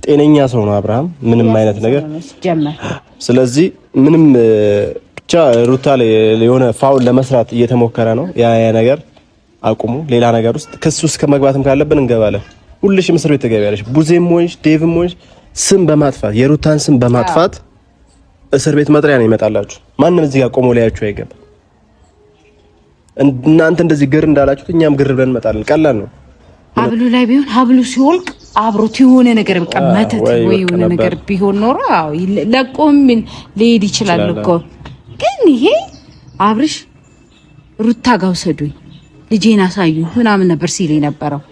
ጤነኛ ሰው ነው አብርሃም ምንም አይነት ነገር ጀመር ስለዚህ ምንም ብቻ ሩታ ላይ የሆነ ፋውል ለመስራት እየተሞከረ ነው ያ ነገር አቁሙ ሌላ ነገር ውስጥ ክስ ውስጥ ከመግባትም ካለብን እንገባለን ሁልሽም እስር ቤት ትገቢያለሽ ቡዜም ሆንሽ ዴቭም ሆንሽ ስም በማጥፋት የሩታን ስም በማጥፋት እስር ቤት መጥሪያ ነው ይመጣላችሁ ማንንም እዚህ ጋር ቆሞ ሊያያችሁ አይገባም እናንተ እንደዚህ ግር እንዳላችሁት እኛም ግር ብለን እንመጣለን ቀላል ነው ሀብሉ ላይ ቢሆን ሀብሉ ሲወልቅ አብሮት የሆነ ነገር በቃ መተት ወይ የሆነ ነገር ቢሆን ኖሮ ለቆም ሊሄድ ይችላል እኮ ግን ይሄ አብርሽ ሩታ ጋር ወሰዱኝ ልጄን አሳዩ ምናምን ነበር ሲል የነበረው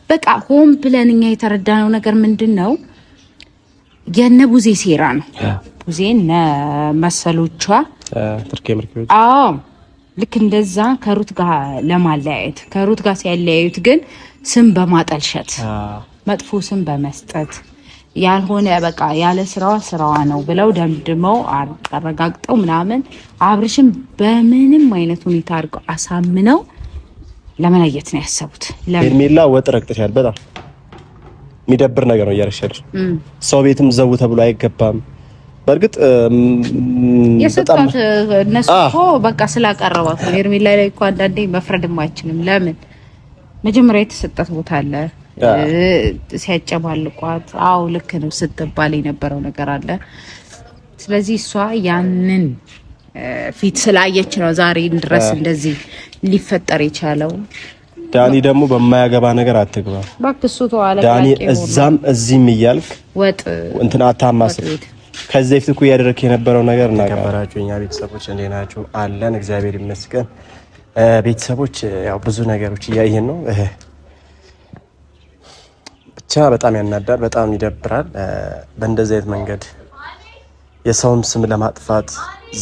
በቃ ሆም ብለን እኛ የተረዳነው ነገር ምንድነው የነቡዜ ሴራ ነው ቡዜና መሰሎቿ ትርኬ ምርኪዎች ልክ እንደዛ ከሩት ጋር ለማለያየት ከሩት ጋር ሲያለያዩት ግን ስም በማጠልሸት መጥፎ ስም በመስጠት ያልሆነ በቃ ያለ ስራዋ ነው ብለው ደምድመው አረጋግጠው ምናምን አብርሽም በምንም አይነት ሁኔታ አድርገው አሳምነው ለመለየት ነው ያሰቡት ሄርሜላ ወጥ ረግጠሻል በጣም የሚደብር ነገር ነው እያረሻለሽ ሰው ቤትም ዘው ተብሎ አይገባም በርግጥ የሰጣት እነሱ እኮ በቃ ስላቀረባት ሄርሜላ ላይ እኮ አንዳንዴ መፍረድም አይችልም ለምን መጀመሪያ የተሰጣት ቦታ አለ ሲያጨማልቋት ልክ ነው ስትባል የነበረው ነገር አለ ስለዚህ እሷ ያንን ፊት ስላየች ነው ዛሬ ድረስ እንደዚህ ሊፈጠር የቻለው ዳኒ ደግሞ በማያገባ ነገር አትግባ ባክሱ ተዋለ ዳኒ እዛም እዚህም ይያልክ ወጥ እንትና አታማስል ከዚህ ፊት እኮ ያደረክ የነበረው ነገር እናገራችሁ እኛ ቤተሰቦች እንደናችሁ አለን እግዚአብሔር ይመስገን ቤተሰቦች ያው ብዙ ነገሮች እያየን ነው ብቻ በጣም ያናዳል በጣም ይደብራል በእንደዚህ አይነት መንገድ የሰውም ስም ለማጥፋት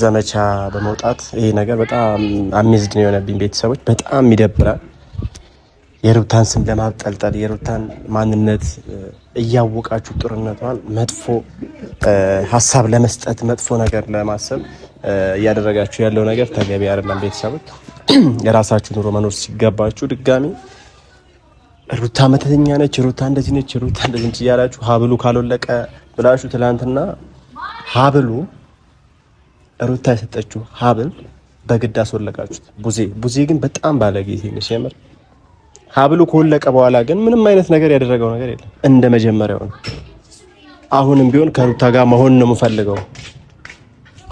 ዘመቻ በመውጣት ይሄ ነገር በጣም አሜዝድ ነው የሆነብኝ ቤተሰቦች በጣም ይደብራል የሩታን ስም ለማብጠልጠል የሩታን ማንነት እያወቃችሁ ጥሩነቷን መጥፎ ሐሳብ ለመስጠት መጥፎ ነገር ለማሰብ እያደረጋችሁ ያለው ነገር ተገቢ አይደለም ቤተሰቦች የራሳችሁ ኑሮ መኖር ሲገባችሁ ድጋሚ ሩታ መተተኛ ነች ሩታ እንደዚህ ነች ሩታ እንደዚህ ነች ያላችሁ ሀብሉ ካልወለቀ ብላችሁ ትላንትና ሀብሉ ሩታ የሰጠችው ሀብል በግድ አስወለቃችሁት ቡዜ ግን በጣም ባለጌ ነሽ የምር ሀብሉ ከወለቀ በኋላ ግን ምንም አይነት ነገር ያደረገው ነገር የለም እንደ መጀመሪያው ነው አሁንም ቢሆን ከሩታ ጋር መሆን ነው የምፈልገው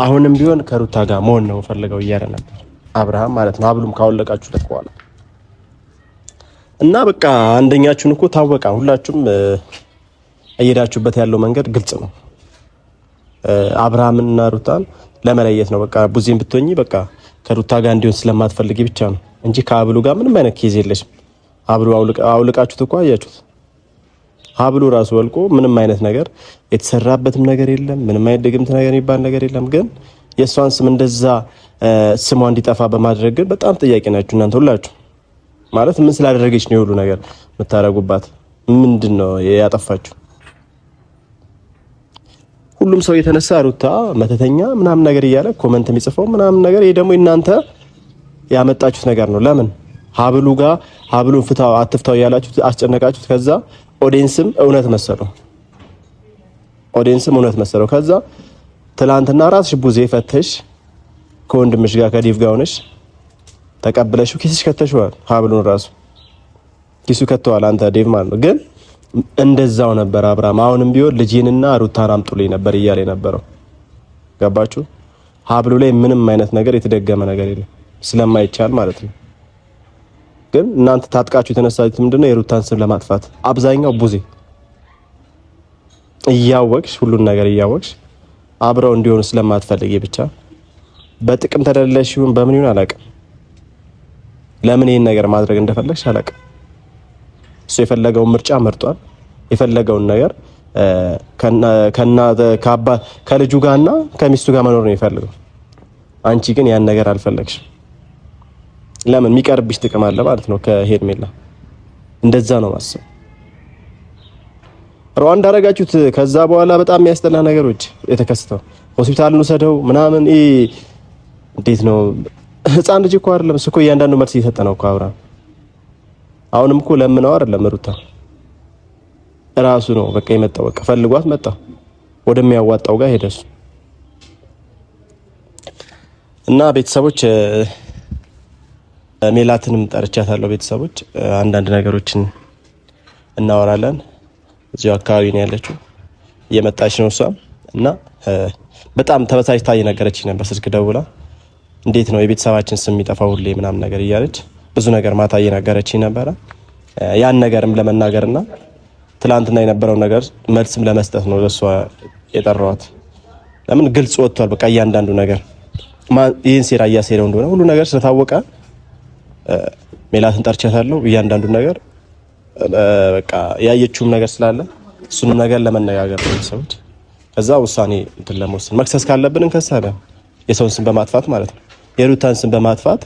አሁንም ቢሆን ከሩታ ጋር መሆን ነው የምፈልገው እያለ ነበር አብርሃም ማለት ነው ሀብሉም ካወለቃችሁለት በኋላ እና በቃ አንደኛችሁን እኮ ታወቃ ሁላችሁም እየሄዳችሁበት ያለው መንገድ ግልጽ ነው አብርሃምና ሩታን ለመለየት ነው በቃ ቡዜን ብትሆኚ በቃ ከሩታ ጋር እንዲሆን ስለማትፈልጊ ብቻ ነው እንጂ ከሀብሉ ጋር ምንም አይነት ኬዝ የለሽም ሀብሉ አውልቃችሁት እኮ አያችሁት ሀብሉ ራሱ ወልቆ ምንም አይነት ነገር የተሰራበትም ነገር የለም ምንም አይነት ድግምት ነገር የሚባል ነገር የለም ግን የሷን ስም እንደዛ ስሟ እንዲጠፋ በማድረግ ግን በጣም ጥያቄ ናችሁ እናንተ ሁላችሁ ማለት ምን ስላደረገች ነው ሁሉ ነገር መታረጉባት ምንድነው ያጠፋችሁ ሁሉም ሰው የተነሳ ሩታ መተተኛ ምናምን ነገር እያለ ኮሜንት የሚጽፈው ምናምን ነገር ይሄ ደግሞ እናንተ ያመጣችሁት ነገር ነው ለምን ሀብሉ ጋር ሀብሉን ፍታው አትፍታው ያላችሁት አስጨነቃችሁት ከዛ ኦዲየንስም እውነት መሰለው ከዛ ትላንትና ራስሽ ቡዜ ፈተሽ ከወንድምሽ ጋር ከዲቭ ጋር ሆነሽ ተቀበለሽው ኪስሽ ከተሽዋል ሀብሉን ራሱ ኪሱ ከተዋል አንተ ዲቭ ማለት ነው ግን እንደዛው ነበር አብርሃም አሁንም ቢሆን ልጄንና ሩታን አምጡልኝ ነበር እያለ ነበረው ገባችሁ ሀብሉ ላይ ምንም አይነት ነገር የተደገመ ነገር የለም ስለማይቻል ማለት ነው ግን እናንተ ታጥቃችሁ የተነሳችሁት ምንድነው የሩታን ስም ለማጥፋት አብዛኛው ቡዜ እያወቅሽ ሁሉን ነገር እያወቅሽ አብረው እንዲሆኑ ስለማትፈልጊ ብቻ በጥቅም ተደለሽውን በምን ይሁን አላውቅም ለምን ይሄን ነገር ማድረግ እንደፈለግሽ አላውቅም እሱ የፈለገውን ምርጫ መርጧል የፈለገውን ነገር ከልጁ ጋርና ከሚስቱ ጋር መኖር ነው የፈለገው አንቺ ግን ያን ነገር አልፈለግሽም ለምን የሚቀርብሽ ጥቅም አለ ማለት ነው ከሄርሜላ እንደዛ ነው ማሰብ ሩዋንዳ አረጋችሁት ከዛ በኋላ በጣም የሚያስጠላ ነገሮች የተከሰተው ሆስፒታል ነው ሰደው ምናምን እንዴት ነው ህፃን ልጅ እኮ አይደለም እሱ እኮ እያንዳንዱ መልስ እየሰጠ ነው እኮ አብርሃም አሁንም እኮ ለምነው አይደለም ሩታ ራሱ ነው በቃ የመጣው። በቃ ፈልጓት መጣ፣ ወደሚያዋጣው ጋር ሄደስ እና ቤተሰቦች ሜላትንም ጠርቻታለሁ። ቤተሰቦች አንዳንድ ነገሮችን እናወራለን። እዚሁ አካባቢ ነው ያለችው፣ እየመጣች ነው እሷም እና በጣም ተበሳጭታ እየነገረችኝ ነበር ስልክ ደውላ እንዴት ነው የቤተሰባችን ስም የሚጠፋው ሁሌ ምናምን ነገር እያለች ብዙ ነገር ማታ እየነገረችኝ ነበረ። ያን ነገርም ለመናገርና ትላንትና የነበረው ነገር መልስም ለመስጠት ነው ለሷ የጠራዋት። ለምን ግልጽ ወጥቷል በቃ እያንዳንዱ ነገር ይህን ሴራ እያሴረው እንደሆነ ሁሉ ነገር ስለታወቀ ሜላትን ጠርቻታለሁ። እያንዳንዱ ነገር በቃ ያየችውም ነገር ስላለ እሱንም ነገር ለመነጋገር ነው ሰዎች። ከዛ ውሳኔ እንትን ለመወሰን መክሰስ ካለብን እንከሳለን። የሰውን ስም በማጥፋት ማለት ነው። የሩታን ስም በማጥፋት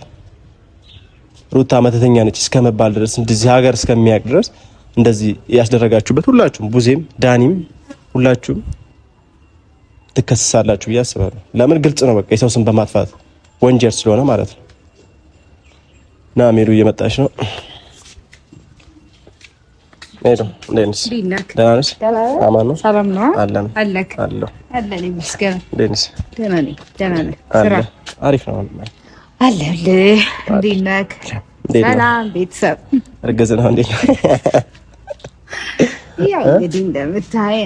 ሩታ መተተኛ ነች እስከመባል ድረስ እንደዚህ ሀገር እስከሚያውቅ ድረስ እንደዚህ ያስደረጋችሁበት ሁላችሁም፣ ቡዜም ዳኒም ሁላችሁም ትከሰሳላችሁ ብዬ አስባለሁ። ለምን ግልጽ ነው በቃ የሰው ስም በማጥፋት ወንጀል ስለሆነ ማለት ነው። ና ሜሩ እየመጣች ነው። ሜሩ እንዴት ነሽ? ደህና ነሽ? አማን ነው? ሰላም ነው? አለን አለክ አለን ይመስገን። እንዴት ነሽ? ደህና ነኝ። ደህና ነኝ። ስራ አሪፍ ነው አለልህ። እንዴት ነህ? ሰላም ቤተሰብ። እርግዝ ነው እንዴት ነው? ያው እንግዲህ እንደምታይ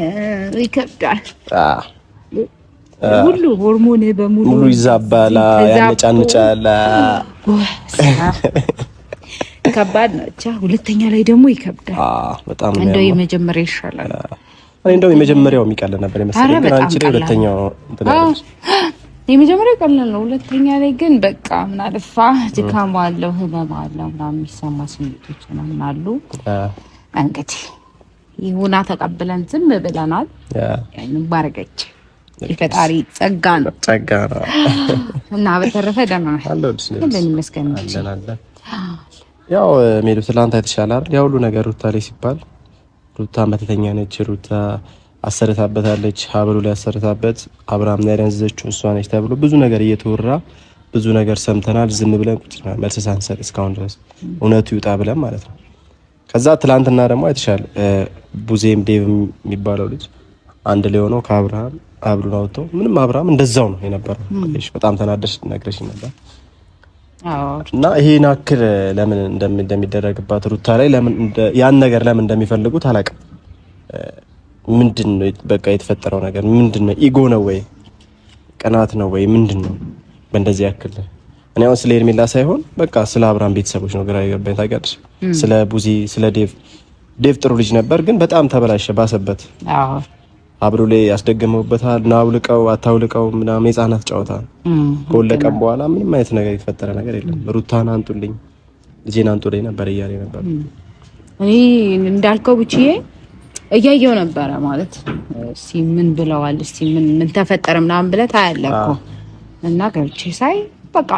ይከብዳል። ሁሉ ሆርሞን በሙሉ ሙሉ ይዛባላ ያነጫንጫላ ከባድ ነው። ሁለተኛ ላይ ደግሞ ይከብዳል። በጣም ነው። እንደው የመጀመሪያው ይሻላል። እኔ እንደው የመጀመሪያው የሚቀል ነበር የመሰለኝ፣ ግን አንቺ ላይ ሁለተኛው የመጀመሪያው ቀላል ነው። ሁለተኛ ላይ ግን በቃ ምን አለፋ ድካም አለው፣ ህመም አለው፣ ምናምን የሚሰማ ስሜቶች ምናምን አሉ። እንግዲህ ይሁና ተቀብለን ዝም ብለናል። ያን ባረገች የፈጣሪ ጸጋ ነው እና በተረፈ ደህና ነኝ አለን ይመስገን። ያው ሜዱ ትላንት አይተሻል አይደል? ያው ሁሉ ነገር ሩታ ላይ ሲባል ሩታ መተተኛ ነች፣ ሩታ አሰርታበታለች፣ ሀብሉ ላይ አሰርታበት አብርሃም ላይ ያንዘዘችው እሷ ነች ተብሎ ብዙ ነገር እየተወራ ብዙ ነገር ሰምተናል። ዝም ብለን ቁጭ ብለን መልስ ሳንሰጥ እስካሁን ድረስ እውነቱ ይውጣ ብለን ማለት ነው። ከዛ ትላንትና ደግሞ አይተሻል ቡዜም ዴቭ የሚባለው ልጅ አንድ ላይ ሆነው ከአብርሃም አብሉን አውጥተው ምንም አብርሃም እንደዛው ነው የነበረው። በጣም ተናደሽ ነግረሽኝ ነበር። እና ይሄን አክል ለምን እንደሚደረግባት ሩታ ላይ ለምን ያን ነገር ለምን እንደሚፈልጉት አላውቅም። ምንድነው በቃ የተፈጠረው ነገር ምንድነው? ኢጎ ነው ወይ ቅናት ነው ወይ ምንድነው? በእንደዚህ ያክል እኔ አሁን ስለ ሄርሜላ ሳይሆን በቃ ስለ አብርሃም ቤተሰቦች ነው ግራ የገባኝ ታውቂያለሽ። ስለ ቡዚ ስለ ዴቭ ጥሩ ልጅ ነበር፣ ግን በጣም ተበላሸ፣ ባሰበት። አብሮ ላይ ያስደገመውበታል። ናውልቀው አታውልቀው ምናምን የህፃናት ጨዋታ ከወለቀም በኋላ ምንም አይነት ነገር የተፈጠረ ነገር የለም። ሩታን አንጡልኝ ልጄን አንጡልኝ ነበር እያለ ነበር። እኔ እንዳልከው ብቻዬ እያየው ነበረ ማለት እስቲ ምን ብለዋል፣ እስቲ ምን ተፈጠረ ምናምን ብለህ ታያለህ እኮ እና ገብቼ ሳይ በቃ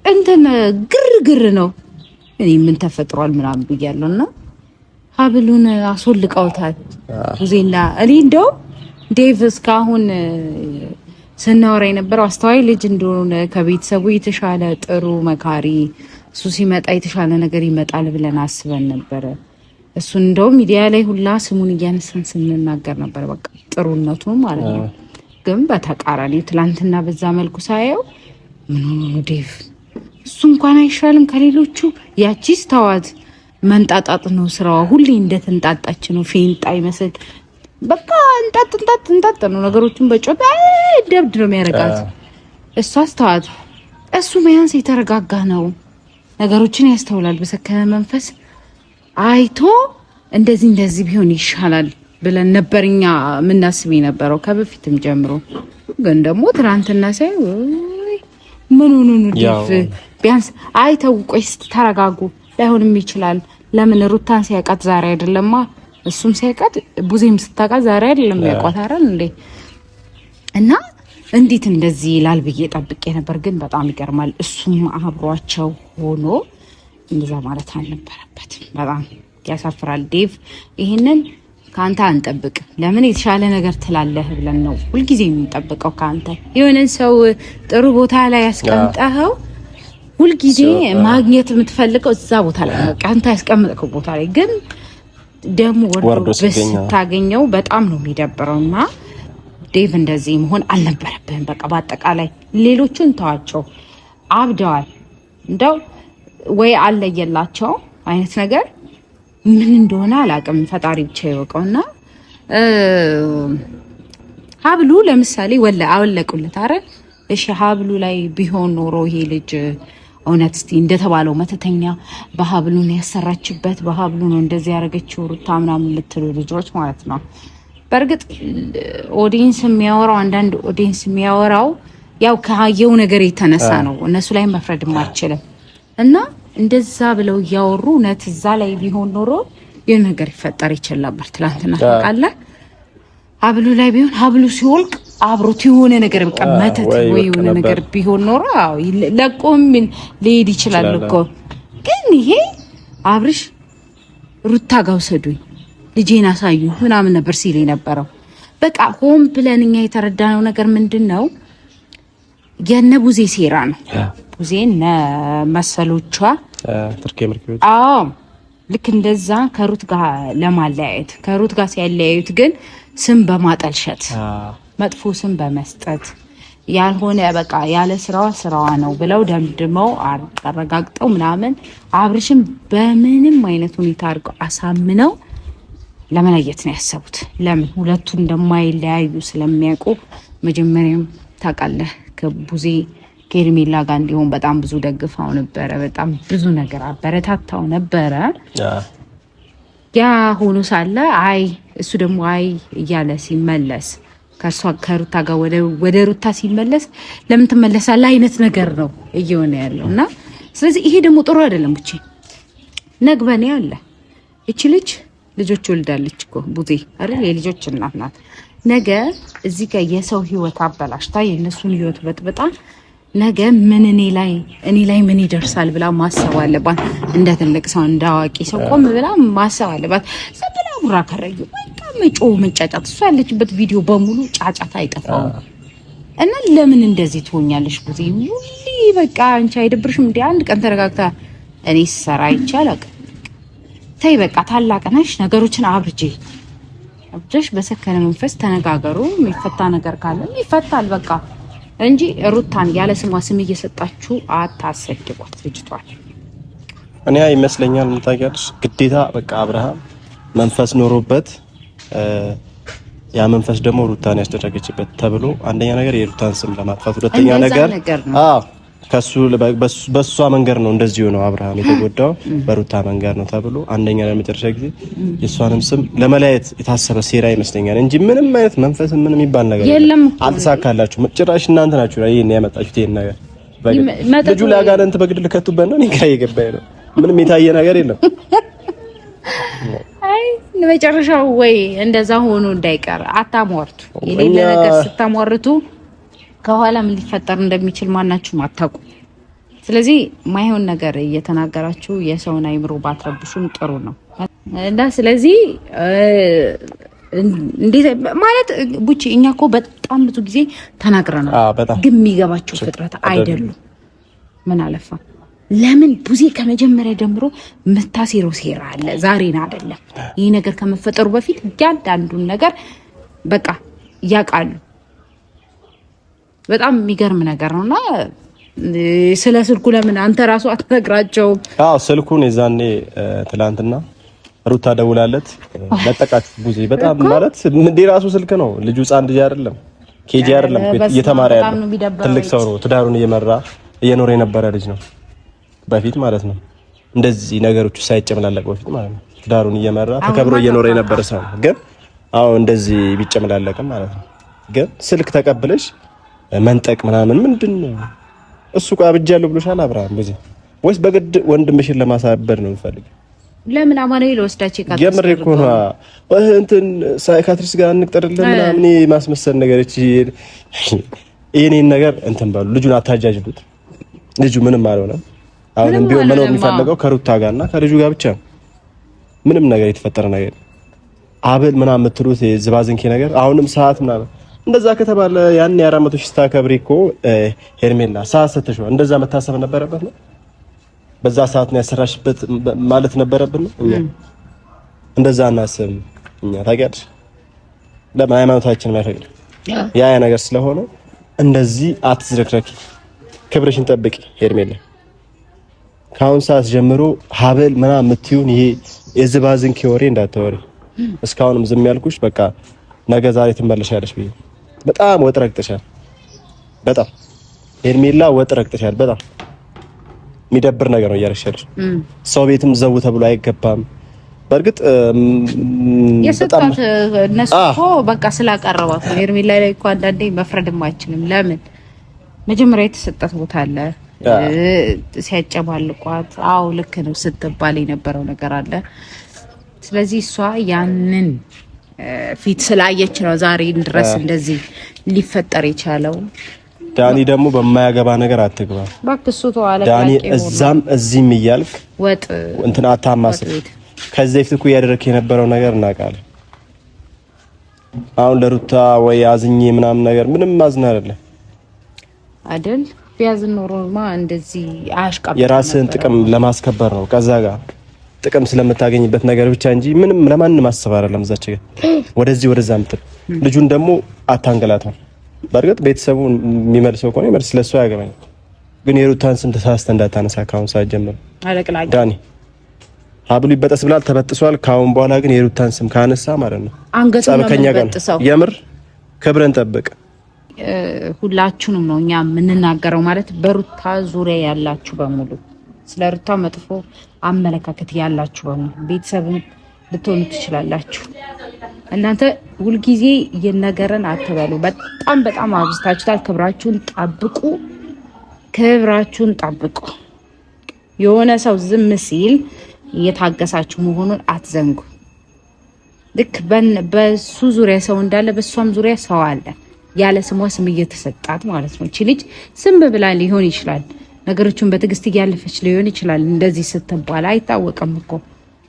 እንትን ግርግር ነው። እኔ ምን ተፈጥሯል ምናምን ብያለሁና ሀብሉን አስወልቀውታል ቡዜና እኔ እንደው ዴቭ እስካሁን ስናወራ የነበረው አስተዋይ ልጅ እንደሆነ ከቤተሰቡ የተሻለ ጥሩ መካሪ እሱ ሲመጣ የተሻለ ነገር ይመጣል ብለን አስበን ነበረ። እሱ እንደው ሚዲያ ላይ ሁላ ስሙን እያነሳን ስንናገር ነበር፣ በቃ ጥሩነቱ ማለት ነው። ግን በተቃራኒ ትላንትና በዛ መልኩ ሳየው ምን ነው ዴቭ እሱ እንኳን አይሻልም ከሌሎቹ? ያቺስ ተዋት መንጣጣጥ ነው ስራዋ። ሁሌ እንደተንጣጣች ነው፣ ፌንጣ ይመስል በቃ እንጣጥ ነው ነገሮችን በጮት ደብድ ነው የሚያረጋት። እሷ አስተዋት እሱ ቢያንስ የተረጋጋ ነው፣ ነገሮችን ያስተውላል። በሰከነ መንፈስ አይቶ እንደዚህ ቢሆን ይሻላል ብለን ነበርኛ ምናስብ የነበረው ከበፊትም ጀምሮ። ግን ደግሞ ትናንትና ሳይ ምን ሆኖ ነው ዴቭ ቢያንስ አይተው ቆይ ተረጋጉ፣ ላይሆንም ይችላል። ለምን ሩታን ሲያቃት ዛሬ አይደለማ፣ እሱም ሲያቃት ቡዜም ስታቃት ዛሬ አይደለም ያቋታራል እንዴ? እና እንዴት እንደዚህ ይላል ብዬ ጠብቄ ነበር። ግን በጣም ይገርማል። እሱም አብሯቸው ሆኖ እንደዛ ማለት አልነበረበትም። በጣም ያሳፍራል። ዴቭ ይሄንን ካንተ አንጠብቅ። ለምን የተሻለ ነገር ትላለህ ብለን ነው ሁልጊዜ የምንጠብቀው ካንተ። የሆነን ሰው ጥሩ ቦታ ላይ ያስቀምጠኸው ሁልጊዜ ማግኘት የምትፈልገው እዛ ቦታ ላይ ነው፣ ካንተ ያስቀምጠው ቦታ ላይ። ግን ደሞ ወርዶ ስታገኘው በጣም ነው የሚደብረውና ዴቭ እንደዚህ መሆን አልነበረብህም። በቃ በአጠቃላይ ሌሎቹን ተዋቸው፣ አብደዋል። እንደው ወይ አለየላቸው አይነት ነገር ምን እንደሆነ አላውቅም፣ ፈጣሪ ብቻ ይወቀውና ሀብሉ ለምሳሌ አወለቁለት አይደል? እሺ ሀብሉ ላይ ቢሆን ኖሮ ይሄ ልጅ እውነት እስቲ እንደተባለው መተተኛ በሀብሉ ነው ያሰራችበት፣ በሀብሉ ነው እንደዚህ ያደረገችው ሩታ ምናምን የምትሉ ልጆች ማለት ነው። በእርግጥ ኦዲየንስ የሚያወራው አንዳንድ ኦዲየንስ የሚያወራው ያው ከያየው ነገር የተነሳ ነው። እነሱ ላይ መፍረድ ማይችልም እና እንደዛ ብለው እያወሩ እውነት እዛ ላይ ቢሆን ኖሮ ይሄ ነገር ይፈጠር ይችላል ነበር። ትላንትና ታውቃለህ ሀብሉ ላይ ቢሆን ሀብሉ ሲወልቅ አብሮት የሆነ ነገር በቃ መተት ወይ የሆነ ነገር ቢሆን ኖሮ አዎ ለቆም ሊሄድ ይችላል እኮ። ግን ይሄ አብርሽ ሩታ ጋር ወሰዱኝ ልጄን አሳዩ ምናምን ነበር ሲል የነበረው። በቃ ሆም ብለን እኛ የተረዳነው ነገር ምንድነው የነ ቡዜ ሴራ ነው። ቡዜና መሰሎቿ ትርኬ ምርኪው ልክ እንደዛ ከሩት ጋር ለማለያየት ከሩት ጋር ሲያለያዩት ግን ስም በማጠልሸት መጥፎ ስም በመስጠት ያልሆነ በቃ ያለ ስራዋ ነው ብለው ደምድመው አረጋግጠው ምናምን አብርሽም በምንም አይነት ሁኔታ አድርገው አሳምነው ለመለየት ነው ያሰቡት። ለምን ሁለቱ እንደማይለያዩ ስለሚያውቁ መጀመሪያም ታውቃለህ ከቡዜ ከኤርሜላ ጋር እንዲሆን በጣም ብዙ ደግፋው ነበረ። በጣም ብዙ ነገር አበረታታው ነበረ። ያ ሆኖ ሳለ አይ እሱ ደግሞ አይ እያለ ሲመለስ ከሷ ከሩታ ጋር ወደ ሩታ ሲመለስ ለምን ትመለሳለህ አይነት ነገር ነው እየሆነ ያለውና ስለዚህ ይሄ ደግሞ ጥሩ አይደለም። ብቻ ነግበኔ አለ እቺ ልጆች ወልዳለች እኮ ቡዜ አይደል? የልጆች እናት ናት። ነገ እዚህ ጋር የሰው ህይወት አበላሽታ የነሱን ህይወት በጥብጣ ነገ ምን እኔ ላይ ምን ይደርሳል ብላ ማሰብ አለባት። እንደ ትልቅ ሰው እንደ አዋቂ ሰው ቆም ብላ ማሰብ አለባት። ሰብላ ሙራ ከረዩ በቃ መጫጫት እሷ ያለችበት ቪዲዮ በሙሉ ጫጫታ አይጠፋውም። እና ለምን እንደዚህ ትሆኛለሽ ቡዜ? ሁሌ በቃ አንቺ አይደብርሽም እንዴ? አንድ ቀን ተረጋግታ እኔ ሰራ ይቻላል ተይ በቃ ታላቅ ነሽ፣ ነገሮችን አብርጄሽ በሰከነ መንፈስ ተነጋገሩ። የሚፈታ ነገር ካለ ይፈታል በቃ እንጂ ሩታን ያለ ስሟ ስም እየሰጣችሁ አታሰድቧት ልጅቷል። እኔ ይመስለኛል ምታውቂያለሽ ግዴታ በቃ አብርሃም መንፈስ ኖሮበት ያ መንፈስ ደግሞ ሩታን ያስደረገችበት ተብሎ አንደኛ ነገር የሩታን ስም ለማጥፋት፣ ሁለተኛ ነገር ከሱ በሷ መንገድ ነው እንደዚሁ ነው አብርሃም የተጎዳው በሩታ መንገድ ነው ተብሎ አንደኛ ለመጨረሻ ጊዜ የሷንም ስም ለመለያየት የታሰበ ሴራ ይመስለኛል እንጂ ምንም አይነት መንፈስ ምንም የሚባል ነገር የለም። አልተሳካላችሁ ጭራሽ እናንተ ናችሁ ይሄን ያመጣችሁት። ይሄን ነገር ልጁ ለአጋንንት በግድ ልከቱበት ነው። እኔ ጋር የገባኝ ነው ምንም የታየ ነገር የለም። አይ ለመጨረሻው ወይ እንደዛ ሆኖ እንዳይቀር አታሟርቱ። የሌለ ነገር ስታሟርቱ ከኋላ ምን ሊፈጠር እንደሚችል ማናችሁም አታውቁ። ስለዚህ ማይሆን ነገር እየተናገራችሁ የሰውን አይምሮ ባትረብሹም ጥሩ ነው እና ስለዚህ እንዴት ማለት ቡቺ እኛ እኮ በጣም ብዙ ጊዜ ተናግረናል፣ ግን የሚገባቸው ፍጥረት አይደሉም። ምን አለፋ ለምን ቡዜ ከመጀመሪያ ጀምሮ መታሲሮ ሴራ አለ። ዛሬን አይደለም ይሄ ነገር ከመፈጠሩ በፊት ያንዳንዱን ነገር በቃ ያውቃሉ። በጣም የሚገርም ነገር ነውና ስለ ስልኩ ለምን አንተ ራሱ አትነግራቸው? አዎ ስልኩን የዛኔ ትላንትና ሩታ ደውላለት ለጠቃች ቡዜ በጣም ማለት እንደ ራሱ ስልክ ነው። ልጁ ህፃን ልጅ አይደለም፣ ኬጂ አይደለም፣ እየተማረ ያለ ትልቅ ሰው ነው። ትዳሩን እየኖረ የነበረ ልጅ ነው በፊት ማለት ነው። እንደዚህ ነገሮች ሳይጨመላለቅ በፊት ማለት ነው። ትዳሩን እየመራ ተከብሮ እየኖረ የነበረ ሰው ነው። ግን አሁን እንደዚህ ቢጨመላለቅም ማለት ነው። ግን ስልክ ተቀብለሽ መንጠቅ ምናምን ምንድነው? እሱ ጋር አብጃለሁ ብሎሻል አብርሃም ቡዜ ወይስ በግድ ወንድምሽን ለማሳበድ ነው የምፈልገው? ለምን አማኑኤል ወስዳች ይካተስ የምር እኮ ነው እንትን ሳይካትሪስት ጋር እንቅጠርልን ምናምን ማስመሰል ነገር እቺ ይሄን ነገር እንትን ባሉ ልጁን አታጃጅሉት። ልጁ ምንም አልሆነም። አሁንም ቢሆን መኖር የሚፈልገው ከሩታ ጋርና ከልጁ ጋር ብቻ ነው። ምንም ነገር የተፈጠረ ነገር አብል ምናምን የምትሉት ዝባዝንኬ ነገር አሁንም ሰዓት ምናምን እንደዛ ከተባለ ያን የ400 ሺህ ስታከብሪ እኮ ሄርሜላ ሰዓት ሰተሽው እንደዛ መታሰብ ነበረበት ነው። በዛ ሰዓት ነው ያሰራሽበት ማለት ነበረብን ነው። እንደዛ እናስብ እኛ ታውቂያለሽ። ለምን ሃይማኖታችን ማይፈቅድ ያ ነገር ስለሆነ እንደዚህ አትዝረክረኪ። ክብርሽን ጠብቂ ሄርሜላ። ከአሁን ሰዓት ጀምሮ ሀብል ምናምን የምትይውን ይሄ የዝባዝንኬ ወሬ እንዳታወሪ። እስካሁንም ዝም ያልኩሽ በቃ ነገ ዛሬ ትመለሻለሽ ብዬ። በጣም ወጥ ረግጠሻል። በጣም ሄርሜላ ወጥ ረግጠሻል። በጣም የሚደብር ነገር ነው እያደረግሽ። ሰው ቤትም ዘው ተብሎ አይገባም። በርግጥ የሰጣት እነሱ እኮ በቃ ስላቀረባት ነው። ሄርሜላ ላይ እኮ አንዳንዴ መፍረድም አይችልም። ለምን መጀመሪያ የተሰጣት ቦታ አለ። ሲያጨባልቋት አው ልክ ነው ስትባል የነበረው ነገር አለ። ስለዚህ እሷ ያንን ፊት ስላየች ነው ዛሬ ድረስ እንደዚህ ሊፈጠር የቻለው። ዳኒ ደግሞ በማያገባ ነገር አትግባ ባክሱ ተዋለ። ዳኒ እዛም እዚህም እያልክ ወጥ እንትን አታማስል። ከዚህ በፊት እኮ እያደረክ የነበረው ነገር እናውቃለን። አሁን ለሩታ ወይ አዝኜ ምናምን ነገር ምንም ማዝና አይደለም አይደል? ቢያዝን ኖሮማ እንደዚህ አያሽቃብ። የራስህን ጥቅም ለማስከበር ነው ከዛ ጋር ጥቅም ስለምታገኝበት ነገር ብቻ እንጂ ምንም ለማንም ማሰብ አይደለም። እዛች ጋር ወደዚህ ወደዛ ምትል ልጁን ደግሞ አታንገላታ። በርግጥ ቤተሰቡ የሚመልሰው ከሆነ ይመልስ፣ ስለሱ ያገባኝ። ግን የሩታን ስም ተሳስተ እንዳታነሳ ካሁን ሰዓት ጀምሮ አለቅላቂ ዳኒ። ሀብሉ ይበጠስ ብላል፣ ተበጥሷል። ካሁን በኋላ ግን የሩታን ስም ካነሳ ማለት ነው አንገቱን ነው የሚበጥሰው። የምር ክብረን ጠብቅ። ሁላችሁንም ነው እኛ የምንናገረው ማለት በሩታ ዙሪያ ያላችሁ በሙሉ ስለ ሩታ መጥፎ አመለካከት ያላችሁ በሙሉ ቤተሰብም ልትሆኑ ትችላላችሁ። እናንተ ሁልጊዜ የነገረን አትበሉ። በጣም በጣም አብዝታችኋል። ክብራችሁን ጠብቁ፣ ክብራችሁን ጠብቁ። የሆነ ሰው ዝም ሲል እየታገሳችሁ መሆኑን አትዘንጉ። ልክ በሱ ዙሪያ ሰው እንዳለ በሷም ዙሪያ ሰው አለ። ያለ ስሟ ስም እየተሰጣት ማለት ነው። እቺ ልጅ ስም ብላ ሊሆን ይችላል፣ ነገሮችን በትዕግስት እያለፈች ሊሆን ይችላል። እንደዚህ ስትባል አይታወቅም እኮ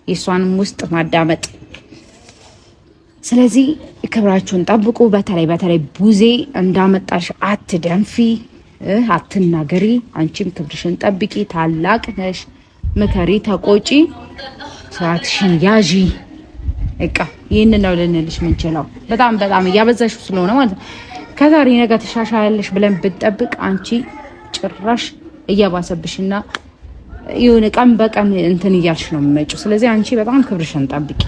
የሷንም ውስጥ ማዳመጥ። ስለዚህ ክብራችሁን ጠብቁ። በተለይ ቡዜ እንዳመጣሽ አትደንፊ፣ አትናገሪ። አንቺም ክብርሽን ጠብቂ። ታላቅ ነሽ። ምከሪ፣ ተቆጪ፣ ስርዓትሽን ያዢ። እቃ ይሄን ነው ልንልሽ ምንችለው። በጣም እያበዛሽው ስለሆነ ማለት ነው። ከዛሬ ነገ ተሻሻላለሽ ብለን ብትጠብቅ አንቺ ጭራሽ እያባሰብሽና ይሁን ቀን በቀን እንትን እያልሽ ነው የምመጪው። ስለዚህ አንቺ በጣም ክብርሽን ጠብቂ።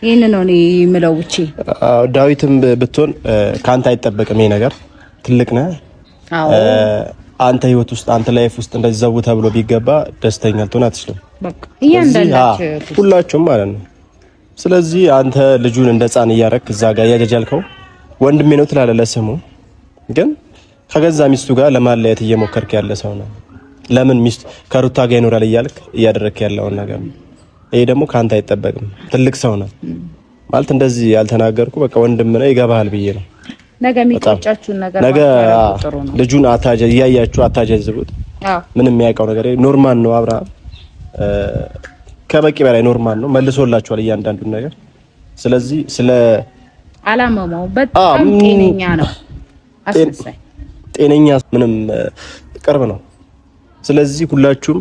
ይሄን ነው እኔ የምለው። ውጪ ዳዊትም ብትሆን ካንተ አይጠበቅም። ይሄ ነገር ትልቅ ነህ። አንተ ህይወት ውስጥ አንተ ላይፍ ውስጥ እንደዚህ ዘው ተብሎ ቢገባ ደስተኛ ልትሆን አትችልም። በቃ እያንዳንዳችሁ ሁላችሁም ማለት ነው። ስለዚህ አንተ ልጁን እንደ ህፃን እያረክ እዛ ጋር ያጃጃልከው ወንድሜ ነው ትላለህ ለስሙ፣ ግን ከገዛ ሚስቱ ጋር ለማለያየት እየሞከርክ ያለ ሰው ነው። ለምን ሚስት ከሩታ ጋር ይኖራል እያልክ እያደረክ ያለውን ነገር ይሄ ደግሞ ካንተ አይጠበቅም። ትልቅ ሰው ነው ማለት እንደዚህ ያልተናገርኩ በቃ ወንድም ነው ይገባሃል ብዬ ነው። ነገ የሚቆጫችሁን ነገር ነገ ልጁን እያያችሁ አታጀዝቡት። ምንም የሚያውቀው ነገር ኖርማል ነው። አብርሃም ከበቂ በላይ ኖርማል ነው። መልሶላችኋል እያንዳንዱን ነገር። ስለዚህ ስለ አላማው በጣም ጤነኛ ነው። አስመሳይ ጤነኛ ምንም ቅርብ ነው። ስለዚህ ሁላችሁም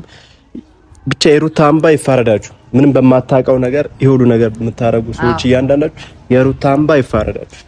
ብቻ የሩታ አምባ ይፋረዳችሁ። ምንም በማታውቀው ነገር ይሁሉ ነገር የምታረጉ ሰዎች እያንዳንዳችሁ የሩታ አምባ ይፋረዳችሁ።